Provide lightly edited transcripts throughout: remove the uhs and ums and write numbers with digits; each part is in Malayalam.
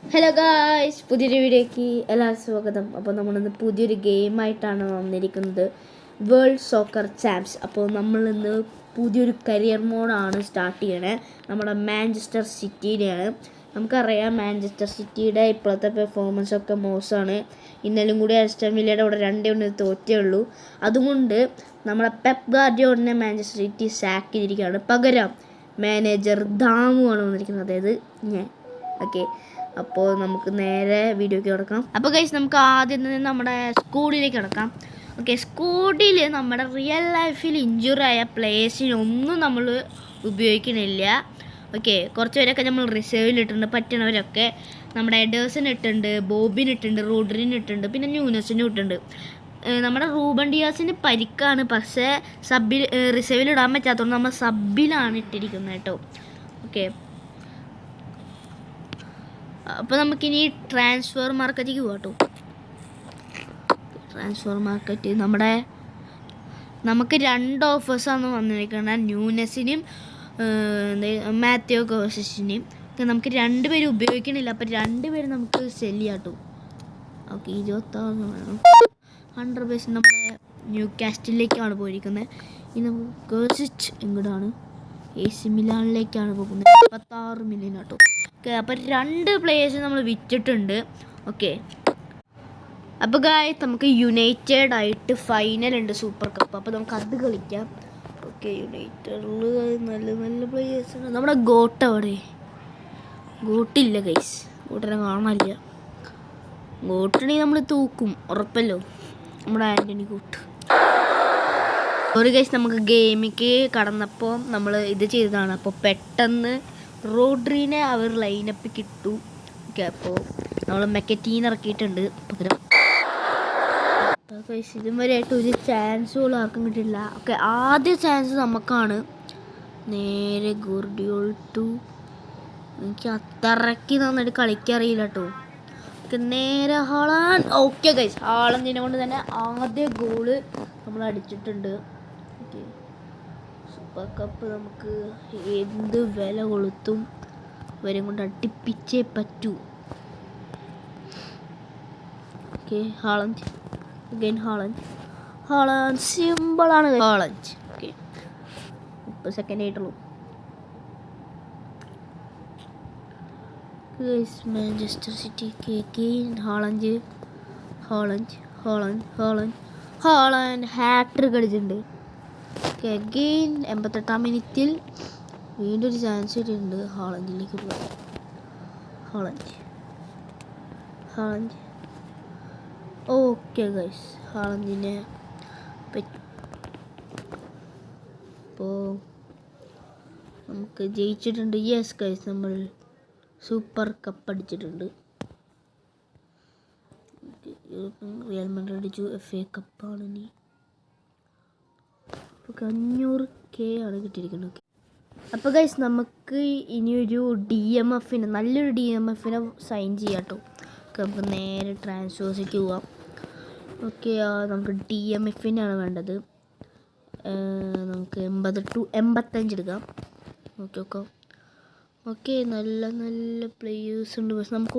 ഹലോ ഗായ്സ്, പുതിയൊരു വീഡിയോയ്ക്ക് എല്ലാവർക്കും സ്വാഗതം. അപ്പോൾ നമ്മളിന്ന് പുതിയൊരു ഗെയിമായിട്ടാണ് വന്നിരിക്കുന്നത്, വേൾഡ് സോക്കർ ചാമ്പ്സ്. അപ്പോൾ നമ്മളിന്ന് പുതിയൊരു കരിയർ മോഡാണ് സ്റ്റാർട്ട് ചെയ്യണേ. നമ്മുടെ മാഞ്ചസ്റ്റർ സിറ്റിയുടെയാണ്. നമുക്കറിയാം മാഞ്ചസ്റ്റർ സിറ്റിയുടെ ഇപ്പോഴത്തെ പെർഫോമൻസൊക്കെ മോശമാണ്. ഇന്നലും കൂടി ആസ്റ്റൺ വില്ലയുടെ അവിടെ 2-1 തോറ്റേ ഉള്ളൂ. അതുകൊണ്ട് നമ്മുടെ പെപ്പ് ഗാർഡിയോളിനെ മാഞ്ചസ്റ്റർ സിറ്റി സാക്ക് ചെയ്തിരിക്കുകയാണ്. പകരം മാനേജർ ദാമുവാണ് വന്നിരിക്കുന്നത്, അതായത് ഞാൻ. ഓക്കെ, അപ്പോൾ നമുക്ക് നേരെ വീഡിയോയ്ക്ക് കിടക്കാം. അപ്പോൾ ഗൈസ്, നമുക്ക് ആദ്യം തന്നെ നമ്മുടെ സ്കൂളിലേക്ക് കിടക്കാം. ഓക്കെ, സ്കൂളിൽ നമ്മുടെ റിയൽ ലൈഫിൽ ഇഞ്ചുറി ആയ പ്ലേയേഴ്സിനൊന്നും നമ്മൾ ഉപയോഗിക്കണില്ല. ഓക്കെ, കുറച്ച് പേരൊക്കെ നമ്മൾ റിസർവിലിട്ടുണ്ട്. പറ്റണവരൊക്കെ നമ്മുടെ എഡേഴ്സിന് ഇട്ടുണ്ട്, ബോബിന് ഇട്ടുണ്ട്, റോഡ്രിന് ഇട്ടുണ്ട്, പിന്നെ ന്യൂനസിനും ഇട്ടുണ്ട്. നമ്മുടെ റൂബൻ ഡിയാസിന് പരിക്കാണ്, പക്ഷേ റിസർവിൽ ഇടാൻ പറ്റാത്തതുകൊണ്ട് നമ്മൾ സബിലാണ് ഇട്ടിരിക്കുന്നത് കേട്ടോ. ഓക്കെ, അപ്പോൾ നമുക്കിനി ട്രാൻസ്ഫർ മാർക്കറ്റിലേക്ക് പോകാം കേട്ടോ. ട്രാൻസ്ഫർ മാർക്കറ്റ് നമുക്ക് 2 ഓഫേഴ്സാണ് വന്നിരിക്കുന്നത്, ന്യൂനസിനും മാത്യു കോസിനും. നമുക്ക് 2 പേര് ഉപയോഗിക്കണില്ല, അപ്പോൾ 2 പേര് നമുക്ക് സെല് ചെയ്യാം കേട്ടോ. ഓക്കെ, 26 വേണം. 100% നമ്മുടെ ന്യൂ കാസ്റ്റിലേക്കാണ് പോയിരിക്കുന്നത്. ഇനി നമുക്ക് കോസിച്ച് ഇങ്ങോട്ടാണ് AC മിലാനിലേക്കാണ് പോകുന്നത്. 26 മില്യൺ കേട്ടോ. ഓക്കെ, അപ്പോൾ 2 പ്ലേയേഴ്സ് നമ്മൾ വിറ്റിട്ടുണ്ട്. ഓക്കെ, അപ്പോൾ ഗായ്സ്, നമുക്ക് യുണൈറ്റഡ് ആയിട്ട് ഫൈനൽ ഉണ്ട്, സൂപ്പർ കപ്പ്. അപ്പോൾ നമുക്ക് അത് കളിക്കാം. ഓക്കെ, യുണൈറ്റഡിൽ നല്ല നല്ല പ്ലേയേഴ്സ് ഉണ്ട്. നമ്മുടെ ഗോട്ട് അവിടെ ഗോട്ടില്ല ഗൈസ്, ഗോട്ടിനെ കാണാനില്ല. ഗോട്ടിനെങ്കിൽ നമ്മൾ തൂക്കും ഉറപ്പല്ലോ, നമ്മുടെ ആൻ്റണി ഗോട്ട്. ഒരു ഗൈസ്, നമുക്ക് ഗെയിമിക്ക് കടന്നപ്പോൾ നമ്മൾ ഇത് ചെയ്തതാണ്. അപ്പോൾ പെട്ടെന്ന് റോഡ്രിനെ അവർ ലൈനപ്പിൽ കിട്ടു. ഓക്കെ, അപ്പോൾ നമ്മൾ മെക്കറ്റീൻ ഇറക്കിയിട്ടുണ്ട് പകരം. ഇതുവരെയായിട്ട് ഒരു ചാൻസ് പോലും ആർക്കും കിട്ടിയില്ല. ഓക്കെ, ആദ്യ ചാൻസ് നമുക്കാണ്. നേരെ ഗോർഡിയോൾ ടു. എനിക്ക് അത്രയ്ക്ക് നന്നായിട്ട് കളിക്കറിയില്ല കേട്ടോ. നേരെ ഹാളാൻഡ്. ഓക്കെ ഗൈസ്, ഹാളൻഡിനെ കൊണ്ട് തന്നെ ആദ്യ ഗോള് നമ്മൾ അടിച്ചിട്ടുണ്ട്. ഓക്കെ, സൂപ്പർ കപ്പ് നമുക്ക് എന്ത് വില കൊളുത്തും ഇവരെ കൊണ്ട് അടിപ്പിച്ചേ പറ്റൂ. ഓക്കെ, ഹാളൻഡ് അഗൈൻ, ഹാളൻഡ് സിമ്പിളാണ് ഹാളൻഡ്. ഓക്കെ, 30 സെക്കൻഡ് ആയിട്ടുള്ളൂ. മാഞ്ചസ്റ്റർ സിറ്റി ഹാളൻഡ് ഹാട്രിക് അടിച്ചിട്ടുണ്ട്. അഗെയിൻ 88-ാം മിനിറ്റിൽ വീണ്ടും ഒരു ചാൻസ് കിട്ടിയിട്ടുണ്ട് ഹാളൻഡിലേക്ക് പോകാൻ. ഹാളൻഡ് ഓക്കെ ഗൈസ്, ഹാളൻഡിനെ പറ്റും. അപ്പോൾ നമുക്ക് ജയിച്ചിട്ടുണ്ട്. യെസ് ഗൈസ്, നമ്മൾ സൂപ്പർ കപ്പ് അടിച്ചിട്ടുണ്ട്. റിയൽ മാഡ്രിഡ് അടിച്ചു. FA കപ്പാണ് ഇനി 500K ആണ് കിട്ടിയിരിക്കുന്നത്. അപ്പോൾ ഗൈസ്, നമുക്ക് ഇനിയൊരു DMFന് നല്ലൊരു DMFനെ സൈൻ ചെയ്യാം കേട്ടോ. നമുക്ക് നേരെ ട്രാൻസ്ഫേഴ്സിലേക്ക് പോവാം. ഓക്കെ, നമുക്ക് DMFനാണ് വേണ്ടത്. നമുക്ക് 80 to 85 എടുക്കാം. ഓക്കെ, നല്ല നല്ല പ്ലേയേഴ്സ് ഉണ്ട്. പക്ഷെ നമുക്ക്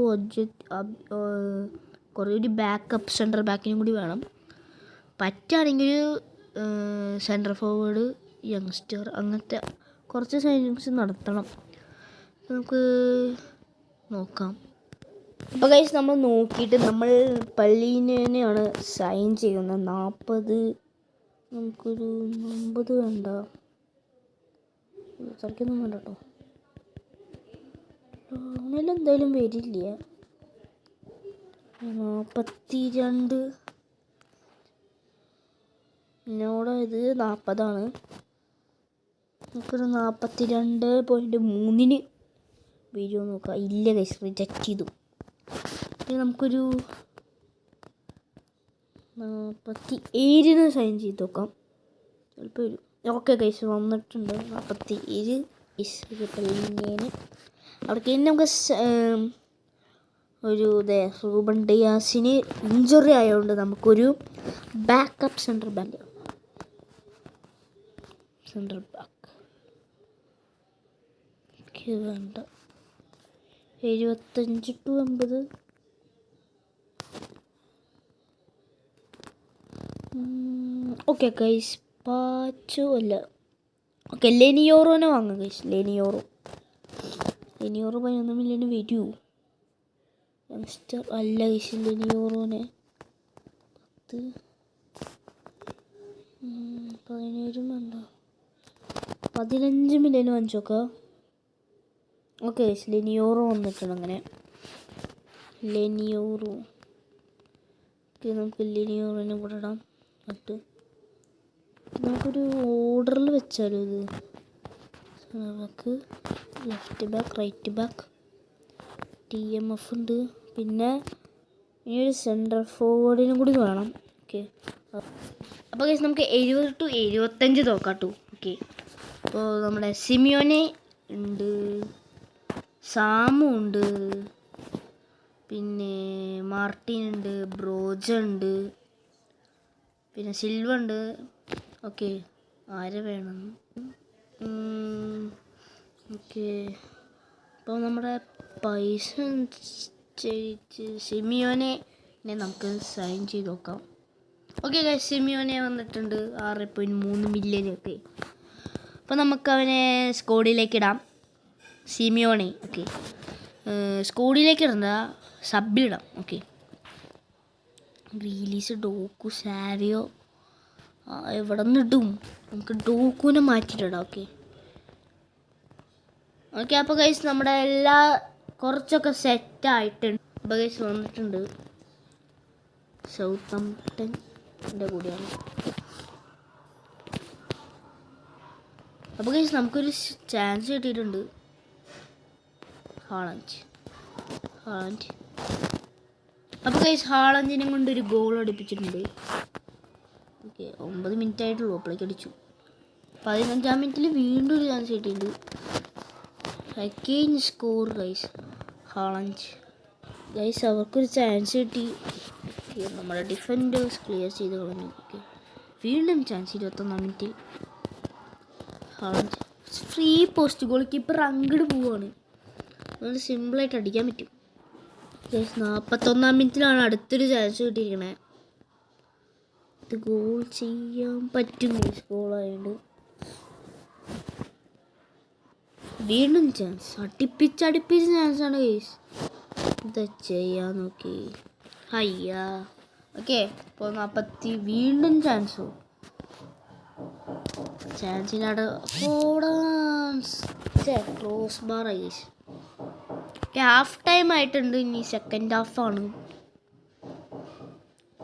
കുറേ ഒരു ബാക്കപ്പ് സെൻട്രൽ ബാക്കിനും കൂടി വേണം. പറ്റുകയാണെങ്കിൽ സെൻട്രൽ ഫോർവേഡ്, യങ്സ്റ്റർ, അങ്ങനത്തെ കുറച്ച് സൈനിങ്സ് നടത്തണം. നമുക്ക് നോക്കാം. അപ്പോൾ ഗൈസ്, നമ്മൾ നോക്കിയിട്ട് നമ്മൾ പള്ളീനെയാണ് സൈൻ ചെയ്യുന്നത്. 40, നമുക്കൊരു 50 വേണ്ട, അത്രയ്ക്കൊന്നും വേണ്ട കേട്ടോ. എന്തായാലും വരില്ല. 42 എന്നോട് ഇത് 40 നമുക്കൊരു 42.3 വരുമോ നോക്കാം. ഇല്ല ഗൈസ്, റിജക്റ്റ് ചെയ്തു. നമുക്കൊരു 47 സൈൻ ചെയ്ത് നോക്കാം, ചിലപ്പോൾ വരും. ഓക്കെ ഗൈസ്, വന്നിട്ടുണ്ട് 47. അവിടേക്ക് നമുക്ക് ഒരു റൂബൻ ഡിയാസിന് ഇഞ്ചുറി ആയതുകൊണ്ട് നമുക്കൊരു ബാക്കപ്പ് സെൻട്രൽ ബാക്ക് വേണ്ട. 75-80. ഓക്കെ ഗൈസ്, പാച്ചു അല്ല. ഓക്കെ, ലെനിയോറോനെ വാങ്ങാം ഗൈസ്. ലെനിയോറോ 11 മില്യന് വരൂ. യങ്സ്റ്റർ അല്ല ഗൈസ്, ലെനിയോറോനെ 17 വേണ്ട, 15 മില്യന് വാങ്ങിച്ചോക്കാം. ഓക്കെ ഗൈസ്, ലെനിയോറോ വന്നിട്ടുണ്ട്. അങ്ങനെ ലെനിയോറോ നമുക്ക് ലെനിയോറോനെ കൂടെ ഇടാം. എന്നിട്ട് നമുക്കൊരു ഓർഡറിൽ വെച്ചാലോ ഇത്. നമുക്ക് left back, right back, TMF ഉണ്ട്. പിന്നെ ഇനി ഒരു സെൻട്രൽ ഫോർവേഡിനും കൂടി വേണം. ഓക്കെ, അപ്പോൾ ഗൈസ് നമുക്ക് 70-75 നോക്കാട്ടോ. ഓക്കെ, അപ്പോൾ നമ്മുടെ സിമിയോനെ ഉണ്ട്, സാമു ഉണ്ട്, പിന്നെ മാർട്ടിൻ ഉണ്ട്, ബ്രോജ ഉണ്ട്, പിന്നെ സിൽവ ഉണ്ട്. ഓക്കെ, ആരെ വേണം? ഓക്കെ, അപ്പോൾ നമ്മുടെ പൈസ അനുസരിച്ച് സിമിയോനെ നമുക്ക് സൈൻ ചെയ്ത് നോക്കാം. ഓക്കെ ഗൈസ്, സിമിയോനെ വന്നിട്ടുണ്ട് 6.3 മില്യൺ. ഒക്കെ, അപ്പോൾ നമുക്ക് അവനെ സ്ക്വാഡിലേക്ക് ഇടാം. സിമിയോനെ ഓക്കെ, സ്ക്വാഡിലേക്ക് ഇടണ്ട, സബിലിടാം. ഓക്കെ, റിലീസ് ഡോക്കു സാരിയോ എവിടെ നിന്ന് ഇടും? നമുക്ക് ഡോക്കുവിനെ മാറ്റിയിട്ടിടാം. ഓക്കെ ഓക്കെ, അപ്പോൾ ഗൈസ് നമ്മുടെ എല്ലാ കുറച്ചൊക്കെ സെറ്റായിട്ടുണ്ട്. അപ്പോൾ ഗൈസ് വന്നിട്ടുണ്ട് സൗത്താംപ്ടൻ്റെ കൂടെയാണ്. അപ്പോൾ ഗൈസ് നമുക്കൊരു ചാൻസ് കിട്ടിയിട്ടുണ്ട്. ഹാളൻഡ്. അപ്പോൾ ഗൈസ് ഹാളൻഡിനെ കൊണ്ടൊരു ഗോൾ അടിപ്പിച്ചിട്ടുണ്ട്. ഓക്കെ, 9 മിനിറ്റ് ആയിട്ടുള്ളൂ, അപ്പോഴേക്ക് അടിച്ചു. 15-ാം മിനിറ്റിൽ വീണ്ടും ഒരു ചാൻസ് കിട്ടിയിട്ടുണ്ട്. Again score guys, Haaland. Guys അവർക്കൊരു ചാൻസ് കിട്ടി, നമ്മുടെ ഡിഫൻഡേഴ്സ് ക്ലിയർ ചെയ്ത് കളഞ്ഞു. ഓക്കെ, വീണ്ടും ചാൻസ് 21-ാം മിനിറ്റിൽ. Haaland free post, goal keeper അങ്ങോട്ട് പോവുകയാണ്. അതുകൊണ്ട് സിമ്പിളായിട്ട് അടിക്കാൻ പറ്റും. ഗൈസ് 41-ാം മിനിറ്റിലാണ് അടുത്തൊരു ചാൻസ് കിട്ടിയിരിക്കണേ. ഇത് ഗോൾ ചെയ്യാൻ പറ്റും ഗൈസ്, ഗോളായതുകൊണ്ട്. വീണ്ടും ചാൻസ്, അടുപ്പിച്ച് ചാൻസാണ് ഗൈസ്. എന്താ ചെയ്യാൻ നോക്കി, അയ്യാ. ഓക്കെ, ഇപ്പോൾ 40 വീണ്ടും ചാൻസോ, ചാൻസിനവിടെ close bar guys. Okay, half time ആയിട്ടുണ്ട്, ഇനി സെക്കൻഡ് ഹാഫാണ്.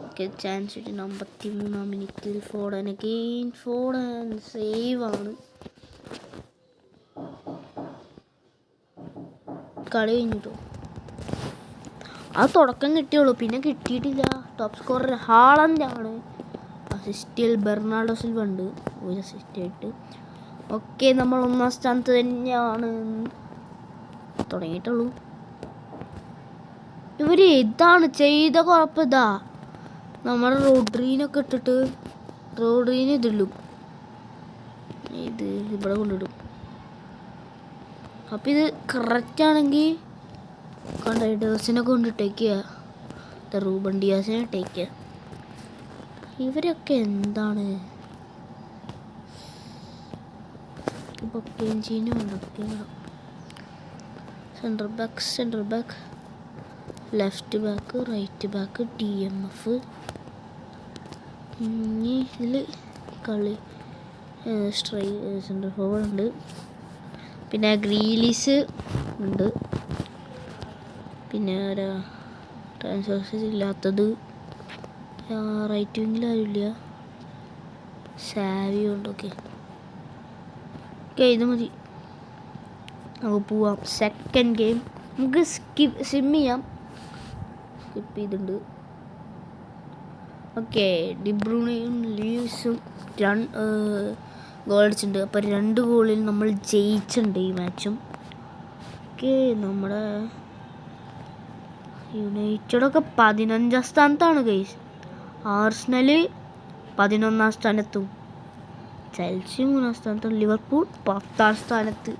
ഓക്കെ, ചാൻസ് കിട്ടി 53-ാം മിനിറ്റിൽ. ഫോർഡൻ സേവ് ആണ്. കളി കഴിഞ്ഞിട്ടോ, ആ തുടക്കം കിട്ടിയുള്ളൂ, പിന്നെ കിട്ടിയിട്ടില്ല. ടോപ്പ് സ്കോറർ ഹാളൻഡാണ്. അസിസ്റ്റിൽ ബെർണാർഡോ സിൽവ ഉണ്ട്, ഒരു അസിസ്റ്റ് ആയിട്ട്. ഓക്കെ, നമ്മൾ 1-ാം സ്ഥാനത്ത് തന്നെയാണ്, തുടങ്ങിയിട്ടുള്ളൂ. ഇവർ ഇതാണ് ചെയ്ത കുഴപ്പം. ഇതാ നമ്മുടെ റോഡ്രീനൊക്കെ ഇട്ടിട്ട് റോഡ്രീന് ഇതിടും, ഇത് ഇവിടെ കൊണ്ടിടും. അപ്പം ഇത് കറക്റ്റാണെങ്കിൽ റൈഡേഴ്സിനെ കൊണ്ടിട്ടേക്കുക, റൂബൻ ഡിയാസിനെ ഇട്ടേക്കുക. ഇവരൊക്കെ എന്താണ് central back, left back, right back, TMF. ഇനി ഇതിൽ കളി സെൻട്രൽ ഫോർവേഡ് ഉണ്ട്, പിന്നെ ഗ്രീലിസ് ഉണ്ട്, പിന്നെ ട്രാൻസ്ഫേഴ്സ് ഇല്ലാത്തത് റൈറ്റ് വിങ്ങിൽ ആരുമില്ല, സാവിയോ ഉണ്ട്. ഓക്കെ, ഇത് മതി, നമുക്ക് പോവാം. സെക്കൻഡ് ഗെയിം നമുക്ക് സ്കിപ്പ് ചെയ്തിട്ടുണ്ട്. ഓക്കെ, ഡിബ്രൂണയും ലീവ്സും ഗോൾ അടിച്ചിട്ടുണ്ട്. അപ്പോൾ 2 ഗോളിൽ നമ്മൾ ജയിച്ചിട്ടുണ്ട് ഈ മാച്ചും. ഓക്കെ, നമ്മുടെ യുണൈറ്റഡൊക്കെ 15-ാം സ്ഥാനത്താണ് ഗൈസ്. ആർസണൽ 11-ാം സ്ഥാനത്തും, ചെൽസി 3-ാം സ്ഥാനത്തും, ലിവർപൂൾ 10-ാം സ്ഥാനത്ത്.